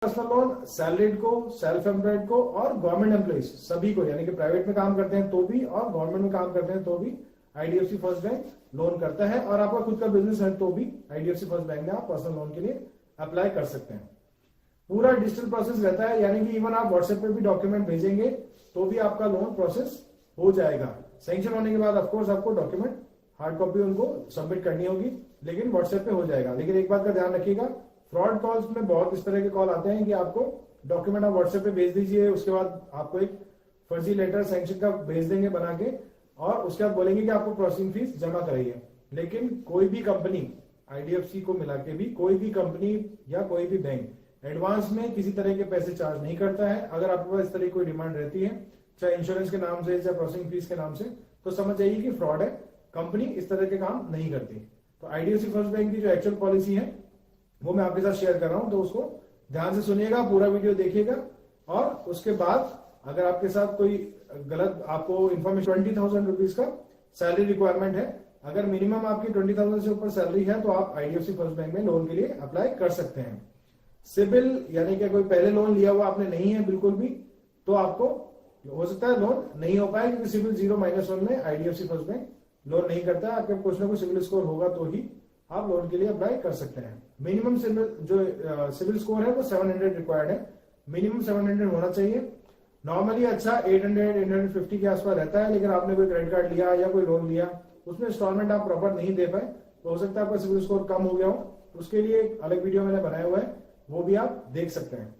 Personal loan salaried को, self employed को और गवर्नमेंट एम्प्लॉइज सभी को, यानी कि प्राइवेट में काम करते हैं तो भी और गवर्नमेंट में काम करते हैं तो भी आईडीएफसी फर्स्ट बैंक लोन करता है। और आपका खुद का बिजनेस है तो भी आईडीएफसी फर्स्ट बैंक में आप पर्सनल लोन के लिए अप्लाई कर सकते हैं। पूरा डिजिटल प्रोसेस रहता है, यानी कि इवन आप व्हाट्सएप पे भी डॉक्यूमेंट भेजेंगे तो भी आपका लोन प्रोसेस हो जाएगा। सैंक्शन होने के बाद ऑफकोर्स आपको डॉक्यूमेंट हार्ड कॉपी उनको सबमिट करनी होगी, लेकिन व्हाट्सएप पे हो जाएगा। लेकिन एक बात का ध्यान रखिएगा, फ्रॉड कॉल्स में बहुत इस तरह के कॉल आते हैं कि आपको डॉक्यूमेंट आप व्हाट्सएप पे भेज दीजिए, उसके बाद आपको एक फर्जी लेटर सैंक्शन का भेज देंगे बना के, और उसके बाद बोलेंगे कि आपको प्रोसेसिंग फीस जमा कराइए। लेकिन कोई भी कंपनी आईडीएफसी को मिला के भी कोई भी कंपनी या कोई भी बैंक एडवांस में किसी तरह के पैसे चार्ज नहीं करता है। अगर आपके पास इस तरह की कोई डिमांड रहती है, चाहे इंश्योरेंस के नाम से चाहे प्रोसेसिंग फीस के नाम से, तो समझ जाइए कि फ्रॉड है, कंपनी इस तरह के काम नहीं करती। तो आईडीएफसी फर्स्ट बैंक की जो एक्चुअल पॉलिसी है वो मैं आपके साथ शेयर कर रहा हूं, तो उसको ध्यान से सुनिएगा, पूरा वीडियो देखिएगा। और उसके बाद अगर आपके साथ कोई गलत आपको इन्फॉर्मेशन 20,000 रुपीज का सैलरी रिक्वायरमेंट है, अगर मिनिमम आपकी 20,000 से ऊपर सैलरी है तो आप आईडीएफसी फर्स्ट बैंक में लोन के लिए अप्लाई कर सकते हैं। सिबिल यानी कि कोई पहले लोन लिया हुआ आपने नहीं है बिल्कुल भी, तो आपको हो सकता है लोन नहीं हो पाए, क्योंकि सिबिल 0-1 में आईडीएफसी फर्स्ट बैंक लोन नहीं करता है। आपके कुछ ना कुछ सिबिल स्कोर होगा तो ही आप लोन के लिए अप्लाई कर सकते हैं। मिनिमम जो सिबिल स्कोर है वो 700 रिक्वायर्ड है, मिनिमम 700 होना चाहिए। नॉर्मली अच्छा 800-850 के आसपास रहता है, लेकिन आपने कोई क्रेडिट कार्ड लिया या कोई लोन लिया, उसमें इंस्टॉलमेंट आप प्रॉपर नहीं दे पाए, तो हो सकता है आपका सिबिल स्कोर कम हो गया हो। उसके लिए एक अलग वीडियो मैंने बनाया हुआ है, वो भी आप देख सकते हैं।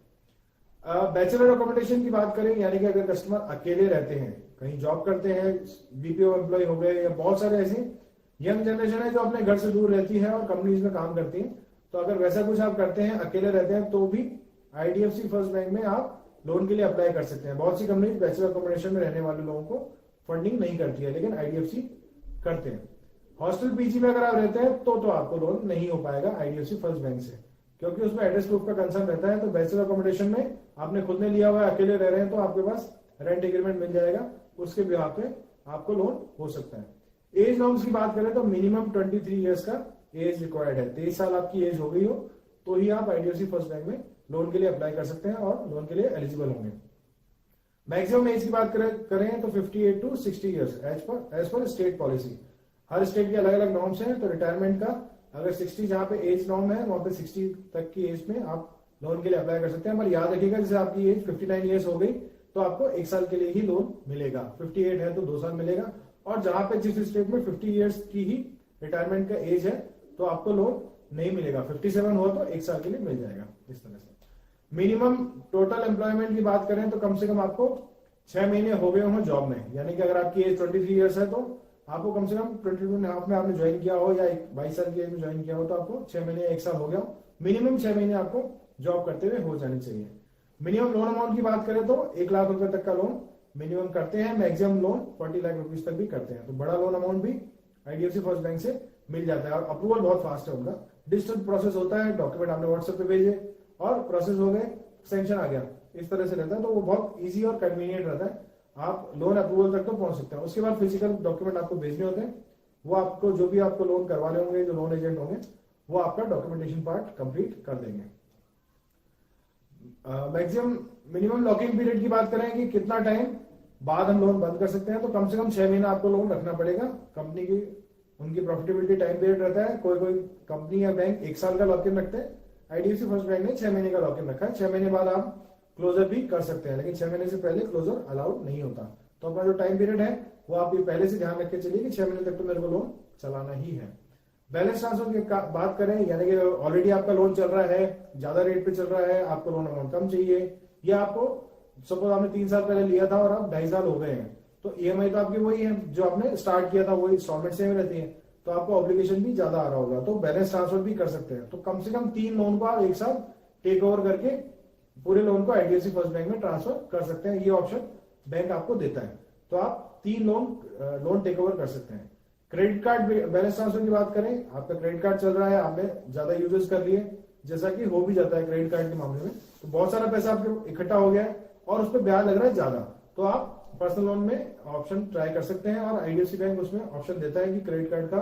बैचलर अकोमोडेशन की बात करें, यानी कि अगर कस्टमर अकेले रहते हैं, कहीं जॉब करते हैं, बीपीओ एम्प्लॉय हो गए, या बहुत सारे ऐसे यंग जनरेशन है जो अपने घर से दूर रहती है और कंपनीज में काम करती है, तो अगर वैसा कुछ आप करते हैं, अकेले रहते हैं, तो भी आईडीएफसी फर्स्ट बैंक में आप लोन के लिए अप्लाई कर सकते हैं। बहुत सी कंपनीज बैचलर अकोमोडेशन में रहने वाले लोगों को फंडिंग नहीं करती है, लेकिन आईडीएफसी करते हैं। हॉस्टल पीजी में अगर आप रहते हैं तो आपको लोन नहीं हो पाएगा आईडीएफसी फर्स्ट बैंक से, क्योंकि उसमें एड्रेस प्रूफ का कंसर्न रहता है। तो बैचलर अकोमोडेशन में आपने खुद ने लिया हुआ है, अकेले रह रहे हैं, तो आपके पास रेंट एग्रीमेंट मिल जाएगा, उसके बिहार पे आपको लोन हो सकता है। एज नॉर्म्स की बात करें तो मिनिमम 23 ईयर्स का एज रिक्वायर्ड है। 23 साल आपकी एज हो गई हो तो ही आप आईडीएफसी फर्स्ट बैंक में लोन के लिए अप्लाई कर सकते हैं और लोन के लिए एलिजिबल होंगे। मैक्सिमम एज की बात करें तो 58 to 60 ईयर्स एज पर स्टेट पॉलिसी। हर स्टेट के अलग अलग नॉर्म्स हैं, तो रिटायरमेंट का अगर 60 जहां पे एज नॉर्म है, वहां पे 60 तक की एज में आप लोन के लिए अप्लाई कर सकते हैं। पर याद रखिएगा, जैसे आपकी एज 59 ईयर्स हो गई तो आपको 1 साल के लिए ही लोन मिलेगा। 58 है तो 2 साल मिलेगा, और जहां पे जिस स्टेट में 50 ईयर्स की ही रिटायरमेंट का एज है तो आपको लोन नहीं मिलेगा। 57 हो तो 1 साल के लिए मिल जाएगा। इस तरह से मिनिमम टोटल एम्प्लॉयमेंट की बात करें तो कम से कम आपको 6 महीने हो गए हो जॉब में, यानी कि अगर आपकी एज 23 ईयर्स है तो आपको कम से कम 22.5 में आपने ज्वाइन किया हो, या 22 साल की एज में ज्वाइन किया हो, तो आपको 6 महीने 1 साल हो गया हो, मिनिमम 6 महीने आपको जॉब करते हुए हो जानी चाहिए। मिनिमम लोन अमाउंट की बात करें तो 1 लाख रुपए तक का लोन मिनिमम करते हैं, मैक्सिमम लोन 40 लाख रुपीज तक भी करते हैं। तो बड़ा लोन अमाउंट भी आईडीएफसी फर्स्ट बैंक से मिल जाता है, और अप्रूवल बहुत फास्ट है उनका। डिजिटल प्रोसेस होता है, डॉक्यूमेंट आपने व्हाट्सएप पे भेजे और प्रोसेस हो गए, सैंक्शन आ गया, इस तरह से रहता है। तो वो बहुत ईजी और कन्वीनियंट रहता है, आप लोन अप्रूवल तक तो पहुंच सकते हैं। उसके बाद फिजिकल डॉक्यूमेंट आपको भेजने होते हैं, वो आपको जो भी आपको लोन करवाने होंगे, जो लोन एजेंट होंगे, वो आपका डॉक्यूमेंटेशन पार्ट कंप्लीट कर देंगे। मैक्सिमम मिनिमम लॉकिंग पीरियड की बात करें कि कितना टाइम बाद हम लोन बंद कर सकते हैं, तो कम से कम 6 महीना आपको लोन रखना पड़ेगा। कंपनी की उनकी प्रॉफिटेबिलिटी टाइम पीरियड रहता है, कोई कोई कंपनी या बैंक 1 साल का लॉक इन रखते हैं, आईडीएफसी फर्स्ट बैंक ने 6 महीने का लॉक इन रखा है। 6 महीने बाद आप क्लोजर भी कर सकते हैं, लेकिन 6 महीने से पहले क्लोजर अलाउड नहीं होता। तो अपना जो टाइम पीरियड है वो आप ये पहले से ध्यान रख के चलिए कि 6 महीने तक तो मेरे को लोन चलाना ही है। बैलेंस ट्रांसफर की बात करें, यानी कि ऑलरेडी आपका लोन चल रहा है, ज्यादा रेट पे चल रहा है, आपको लोन अमाउंट कम चाहिए, या आपको सपोज आपने 3 साल पहले लिया था और आप 2.5 साल हो गए हैं, तो ईएमआई तो आपकी वही है जो आपने स्टार्ट किया था, वही इंस्टॉलमेंट सेम रहती है, तो आपको ऑब्लिगेशन भी ज्यादा आ रहा होगा, तो बैलेंस ट्रांसफर भी कर सकते हैं। तो कम से कम 3 लोन को आप एक साथ टेक ओवर करके पूरे लोन को आईडीएफसी फर्स्ट बैंक में ट्रांसफर कर सकते हैं। ये ऑप्शन बैंक आपको देता है, तो आप 3 लोन टेक ओवर कर सकते हैं। क्रेडिट कार्ड बैलेंस ट्रांसफर की बात करें, आपका क्रेडिट कार्ड चल रहा है, आपने ज्यादा यूजेस कर लिए, जैसा कि हो भी जाता है क्रेडिट कार्ड के मामले में, तो बहुत सारा पैसा आपके इकट्ठा हो गया है और उस पर ब्याज लग रहा है ज्यादा, तो आप पर्सनल लोन में ऑप्शन ट्राई कर सकते हैं, और आईडीएफसी बैंक उसमें ऑप्शन देता है कि क्रेडिट कार्ड का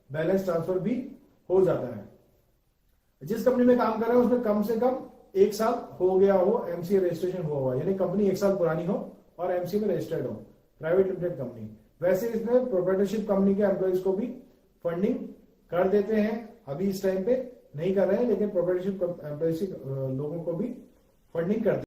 बैलेंस ट्रांसफर भी हो जाता है। जिस कंपनी में काम कर रहे हैं उसमें कम से कम 1 साल हो गया हो एमसीए रजिस्ट्रेशन हुआ, यानी कंपनी 1 साल पुरानी हो और एमसीए में रजिस्टर्ड हो, प्राइवेट लिमिटेड कंपनी। वैसे इसमें प्रोप्राइटरशिप कंपनी के एम्प्लॉइज को भी फंडिंग कर देते हैं, अभी इस टाइम पे नहीं कर रहे हैं, लेकिन प्रोप्राइटरशिप एम्प्लॉइज लोगों को भी फंडिंग करते हैं।